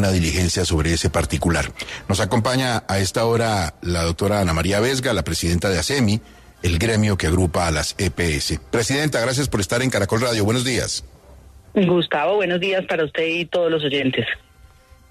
una diligencia sobre ese particular. Nos acompaña a esta hora la doctora Ana María Vesga, la presidenta de ASEMI, el gremio que agrupa a las EPS. Presidenta, gracias por estar en Caracol Radio. Buenos días. Gustavo, buenos días para usted y todos los oyentes.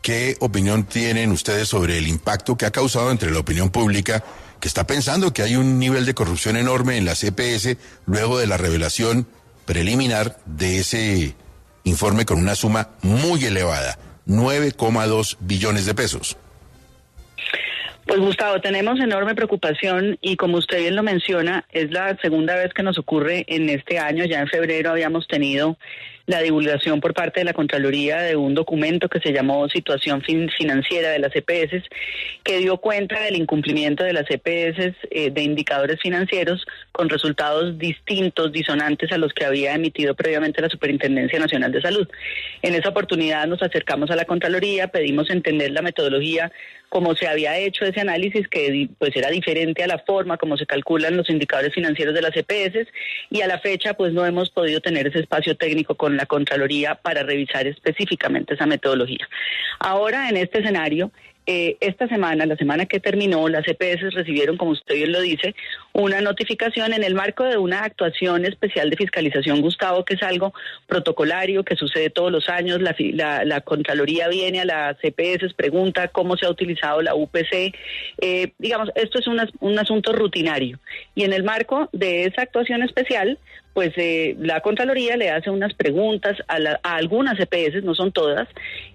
¿Qué opinión tienen ustedes sobre el impacto que ha causado entre la opinión pública, que está pensando que hay un nivel de corrupción enorme en las EPS luego de la revelación preliminar de ese informe con una suma muy elevada, 9,2 billones de pesos? Pues Gustavo, tenemos enorme preocupación y como usted bien lo menciona, es la segunda vez que nos ocurre en este año. Ya en febrero habíamos tenido la divulgación por parte de la Contraloría de un documento que se llamó Situación Financiera de las EPS, que dio cuenta del incumplimiento de las EPS de indicadores financieros con resultados distintos, disonantes a los que había emitido previamente la Superintendencia Nacional de Salud. En esa oportunidad nos acercamos a la Contraloría, pedimos entender la metodología, cómo se había hecho ese análisis, que pues era diferente a la forma como se calculan los indicadores financieros de las EPS, y a la fecha pues no hemos podido tener ese espacio técnico con la Contraloría para revisar específicamente esa metodología. Ahora, en este escenario, esta semana, la semana que terminó, las EPS recibieron, como usted bien lo dice, una notificación en el marco de una actuación especial de fiscalización, Gustavo, que es algo protocolario que sucede todos los años. La Contraloría viene a las EPS, pregunta cómo se ha utilizado la UPC. Digamos, esto es un asunto rutinario. Y en el marco de esa actuación especial, pues la Contraloría le hace unas preguntas a algunas EPS, no son todas,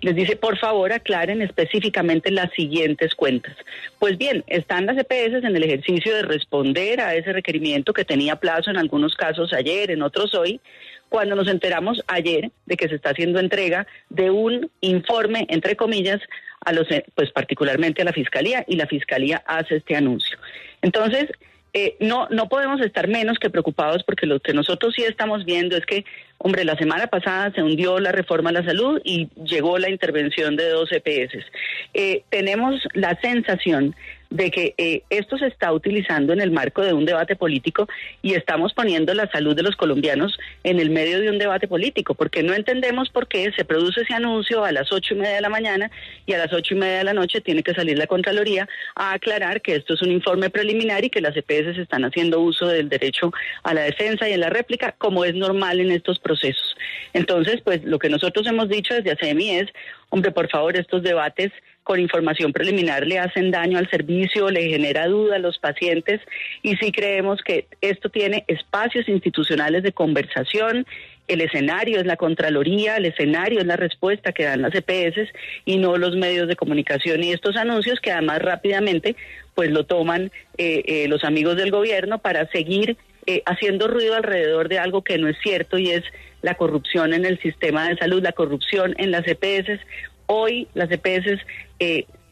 les dice, por favor, aclaren específicamente las siguientes cuentas. Pues bien, están las EPS en el ejercicio de responder a ese requerimiento que tenía plazo en algunos casos ayer, en otros hoy, cuando nos enteramos ayer de que se está haciendo entrega de un informe, entre comillas, a los, pues particularmente a la Fiscalía, y la Fiscalía hace este anuncio. Entonces, no podemos estar menos que preocupados, porque lo que nosotros sí estamos viendo es que, hombre, la semana pasada se hundió la reforma a la salud y llegó la intervención de 2 EPS. Tenemos la sensación de que esto se está utilizando en el marco de un debate político y estamos poniendo la salud de los colombianos en el medio de un debate político, porque no entendemos por qué se produce ese anuncio a las 8:30 de la mañana y a las 8:30 de la noche tiene que salir la Contraloría a aclarar que esto es un informe preliminar y que las EPS están haciendo uso del derecho a la defensa y a la réplica, como es normal en estos procesos. Entonces, pues lo que nosotros hemos dicho desde ASEMI es, hombre, por favor, estos debates con información preliminar le hacen daño al servicio, le genera duda a los pacientes, y sí creemos que esto tiene espacios institucionales de conversación. El escenario es la Contraloría, el escenario es la respuesta que dan las EPS y no los medios de comunicación y estos anuncios que además rápidamente pues lo toman los amigos del gobierno para seguir haciendo ruido alrededor de algo que no es cierto, y es la corrupción en el sistema de salud, la corrupción en las EPS. Hoy las EPS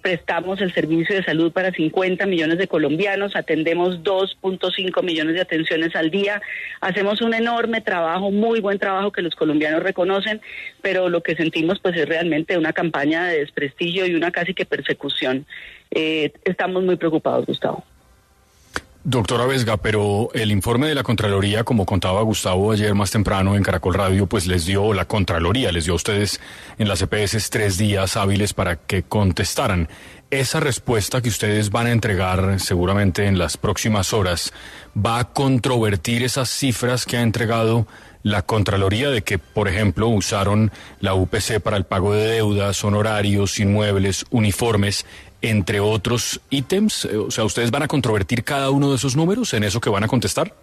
prestamos el servicio de salud para 50 millones de colombianos, atendemos 2.5 millones de atenciones al día, hacemos un enorme trabajo, muy buen trabajo que los colombianos reconocen, pero lo que sentimos pues es realmente una campaña de desprestigio y una casi que persecución. Estamos muy preocupados, Gustavo. Doctora Vesga, pero el informe de la Contraloría, como contaba Gustavo ayer más temprano en Caracol Radio, pues la Contraloría les dio a ustedes en las EPS 3 días hábiles para que contestaran. Esa respuesta que ustedes van a entregar seguramente en las próximas horas, ¿va a controvertir esas cifras que ha entregado la Contraloría de que, por ejemplo, usaron la UPC para el pago de deudas, honorarios, inmuebles, uniformes, entre otros ítems? O sea, ¿ustedes van a controvertir cada uno de esos números en eso que van a contestar?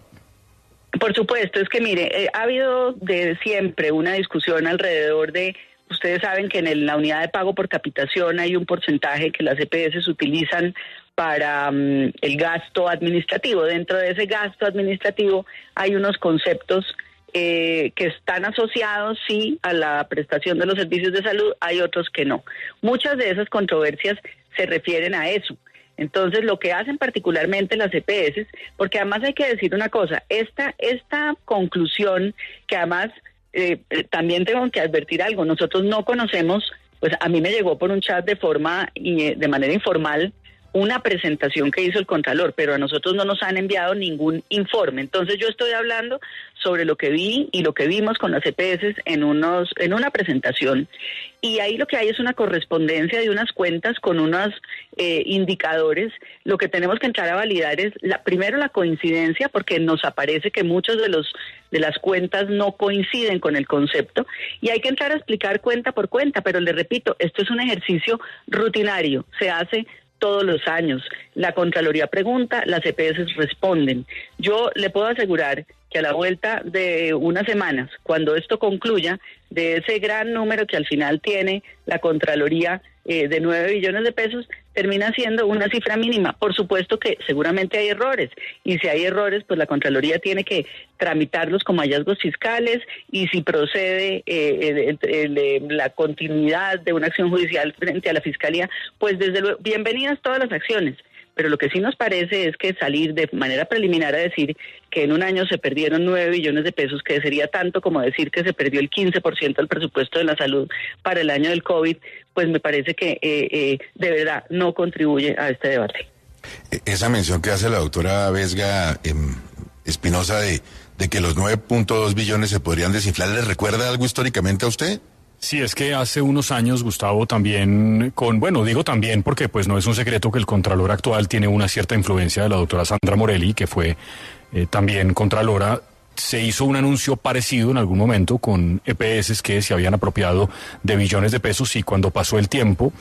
Por supuesto, es que mire, ha habido de siempre una discusión alrededor de, ustedes saben que en la unidad de pago por capitación hay un porcentaje que las EPS utilizan para el gasto administrativo. Dentro de ese gasto administrativo hay unos conceptos que están asociados, sí, a la prestación de los servicios de salud, hay otros que no. Muchas de esas controversias se refieren a eso. Entonces, lo que hacen particularmente las EPS, porque además hay que decir una cosa, esta conclusión, que además también tengo que advertir algo, nosotros no conocemos, pues a mí me llegó por un chat de manera informal, una presentación que hizo el Contralor, pero a nosotros no nos han enviado ningún informe. Entonces yo estoy hablando sobre lo que vi y lo que vimos con las EPS en una presentación, y ahí lo que hay es una correspondencia de unas cuentas con unos indicadores. Lo que tenemos que entrar a validar es primero la coincidencia, porque nos aparece que muchos de las cuentas no coinciden con el concepto, y hay que entrar a explicar cuenta por cuenta, pero le repito, esto es un ejercicio rutinario, se hace todos los años. La Contraloría pregunta, las EPS responden. Yo le puedo asegurar que a la vuelta de unas semanas, cuando esto concluya, de ese gran número que al final tiene la Contraloría de 9 billones de pesos, termina siendo una cifra mínima. Por supuesto que seguramente hay errores, y si hay errores, pues la Contraloría tiene que tramitarlos como hallazgos fiscales, y si procede la continuidad de una acción judicial frente a la Fiscalía, pues desde luego, bienvenidas todas las acciones. Pero lo que sí nos parece es que salir de manera preliminar a decir que en un año se perdieron 9 billones de pesos, que sería tanto como decir que se perdió el 15% del presupuesto de la salud para el año del COVID, pues me parece que de verdad no contribuye a este debate. Esa mención que hace la doctora Vesga Espinosa de que los 9.2 billones se podrían desinflar, ¿le recuerda algo históricamente a usted? Sí, es que hace unos años, Gustavo, también digo también porque pues no es un secreto que el Contralor actual tiene una cierta influencia de la doctora Sandra Morelli, que fue también Contralora. Se hizo un anuncio parecido en algún momento con EPS que se habían apropiado de billones de pesos, y cuando pasó el tiempo,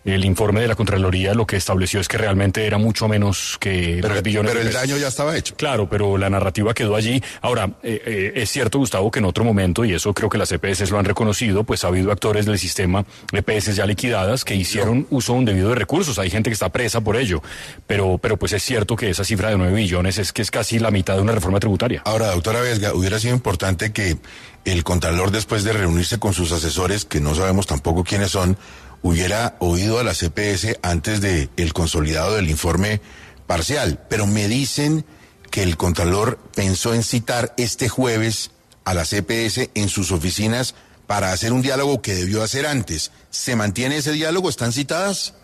el informe de la Contraloría lo que estableció es que realmente era mucho menos que 2 billones de pesos. Pero el daño ya estaba hecho. Claro, pero la narrativa quedó allí. Ahora, es cierto, Gustavo, que en otro momento, y eso creo que las EPS lo han reconocido, pues ha habido actores del sistema EPS ya liquidadas que hicieron uso indebido de recursos. Hay gente que está presa por ello. Pero pues es cierto que esa cifra de 9 billones es casi la mitad de una reforma tributaria. Ahora, doctora Vesga, hubiera sido importante que el Contralor, después de reunirse con sus asesores, que no sabemos tampoco quiénes son, hubiera oído a la CPS antes de el consolidado del informe parcial. Pero me dicen que el Contralor pensó en citar este jueves a la CPS en sus oficinas para hacer un diálogo que debió hacer antes. ¿Se mantiene ese diálogo? ¿Están citadas?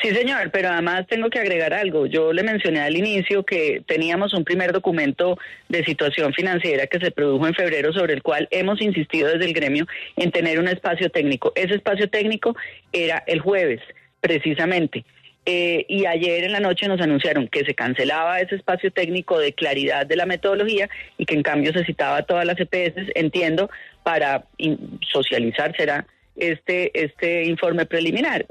Sí, señor, pero además tengo que agregar algo. Yo le mencioné al inicio que teníamos un primer documento de situación financiera que se produjo en febrero, sobre el cual hemos insistido desde el gremio en tener un espacio técnico. Ese espacio técnico era el jueves, precisamente. Y ayer en la noche nos anunciaron que se cancelaba ese espacio técnico de claridad de la metodología, y que en cambio se citaba a todas las EPS, entiendo, para socializar será este informe preliminar.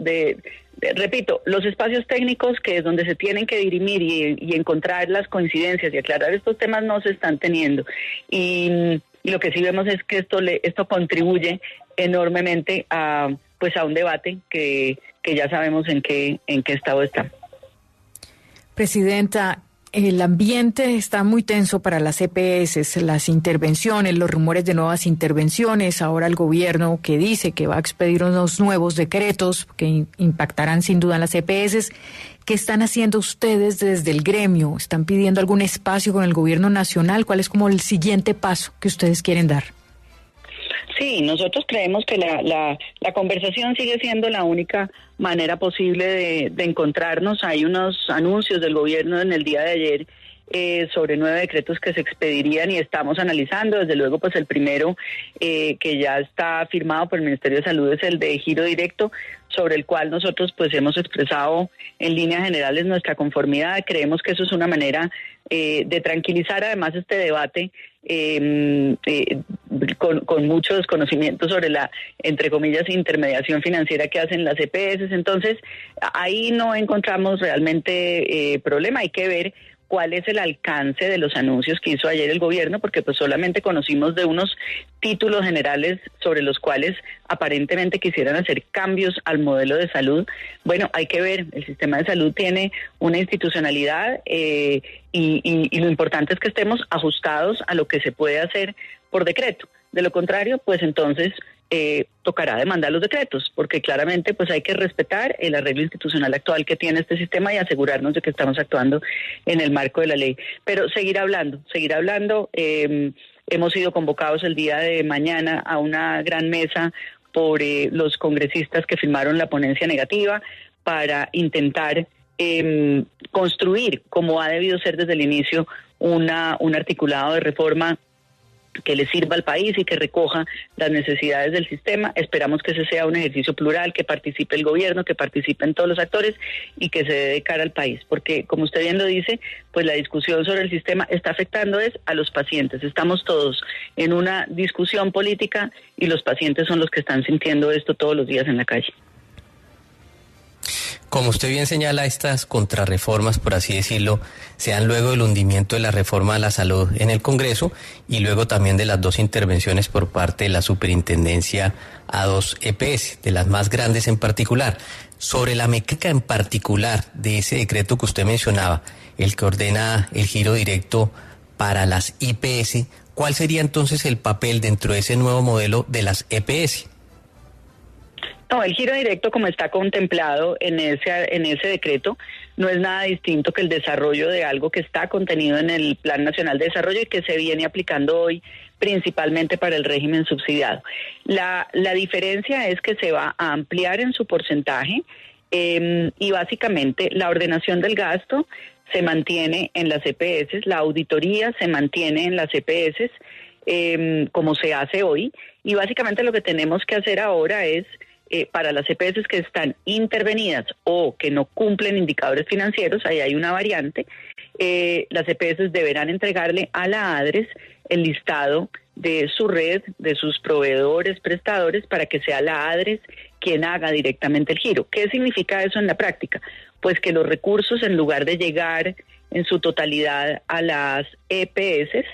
Repito, los espacios técnicos, que es donde se tienen que dirimir y encontrar las coincidencias y aclarar estos temas, no se están teniendo. Y lo que sí vemos es que esto contribuye enormemente a un debate que ya sabemos en qué estado está. Presidenta, el ambiente está muy tenso para las EPS, las intervenciones, los rumores de nuevas intervenciones, ahora el gobierno que dice que va a expedir unos nuevos decretos que impactarán sin duda en las EPS. ¿Qué están haciendo ustedes desde el gremio? ¿Están pidiendo algún espacio con el gobierno nacional? ¿Cuál es como el siguiente paso que ustedes quieren dar? Sí, nosotros creemos que la conversación sigue siendo la única manera posible de encontrarnos. Hay unos anuncios del gobierno en el día de ayer sobre 9 decretos que se expedirían, y estamos analizando. Desde luego, pues el primero que ya está firmado por el Ministerio de Salud es el de giro directo, sobre el cual nosotros pues hemos expresado en líneas generales nuestra conformidad. Creemos que eso es una manera de tranquilizar además este debate con mucho desconocimiento sobre la, entre comillas, intermediación financiera que hacen las EPS. Entonces, ahí no encontramos realmente problema. Hay que ver cuál es el alcance de los anuncios que hizo ayer el gobierno, porque pues solamente conocimos de unos títulos generales sobre los cuales aparentemente quisieran hacer cambios al modelo de salud. Bueno, hay que ver, el sistema de salud tiene una institucionalidad y lo importante es que estemos ajustados a lo que se puede hacer por decreto. De lo contrario, pues entonces tocará demandar los decretos, porque claramente pues hay que respetar el arreglo institucional actual que tiene este sistema y asegurarnos de que estamos actuando en el marco de la ley. Pero seguir hablando. Hemos sido convocados el día de mañana a una gran mesa por los congresistas que firmaron la ponencia negativa para intentar construir, como ha debido ser desde el inicio, un articulado de reforma que le sirva al país y que recoja las necesidades del sistema. Esperamos que ese sea un ejercicio plural, que participe el gobierno, que participen todos los actores y que se dé de cara al país, porque como usted bien lo dice, pues la discusión sobre el sistema está afectando a los pacientes. Estamos todos en una discusión política y los pacientes son los que están sintiendo esto todos los días en la calle. Como usted bien señala, estas contrarreformas, por así decirlo, se dan luego del hundimiento de la reforma a la salud en el Congreso y luego también de las dos intervenciones por parte de la Superintendencia a 2 EPS, de las más grandes en particular. Sobre la mecánica en particular de ese decreto que usted mencionaba, el que ordena el giro directo para las IPS, ¿cuál sería entonces el papel dentro de ese nuevo modelo de las EPS? No, el giro directo, como está contemplado en ese decreto, no es nada distinto que el desarrollo de algo que está contenido en el Plan Nacional de Desarrollo y que se viene aplicando hoy principalmente para el régimen subsidiado. La diferencia es que se va a ampliar en su porcentaje y básicamente la ordenación del gasto se mantiene en las EPS, la auditoría se mantiene en las EPS como se hace hoy, y básicamente lo que tenemos que hacer ahora es para las EPS que están intervenidas o que no cumplen indicadores financieros, ahí hay una variante, las EPS deberán entregarle a la ADRES el listado de su red, de sus proveedores, prestadores, para que sea la ADRES quien haga directamente el giro. ¿Qué significa eso en la práctica? Pues que los recursos, en lugar de llegar en su totalidad a las EPS,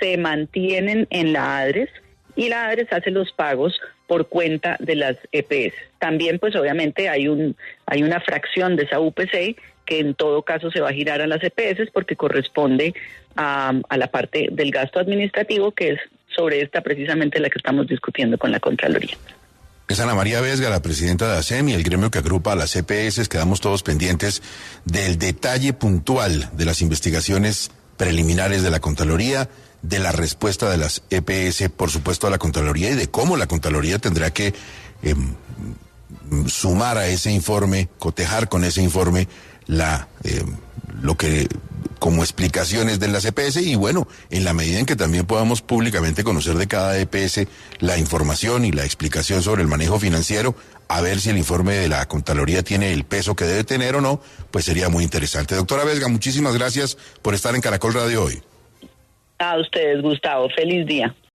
se mantienen en la ADRES y la ADRES hace los pagos por cuenta de las EPS. También, pues obviamente hay una fracción de esa UPC que en todo caso se va a girar a las EPS porque corresponde a la parte del gasto administrativo, que es sobre esta precisamente la que estamos discutiendo con la Contraloría. Es Ana María Vesga, la presidenta de ASEM y el gremio que agrupa a las EPS. Quedamos todos pendientes del detalle puntual de las investigaciones preliminares de la Contraloría, de la respuesta de las EPS, por supuesto, a la Contraloría, y de cómo la Contraloría tendrá que sumar a ese informe, cotejar con ese informe lo que como explicaciones de las EPS, y bueno, en la medida en que también podamos públicamente conocer de cada EPS la información y la explicación sobre el manejo financiero, a ver si el informe de la Contraloría tiene el peso que debe tener o no, pues sería muy interesante. Doctora Vesga, muchísimas gracias por estar en Caracol Radio hoy. A ustedes, Gustavo. Feliz día.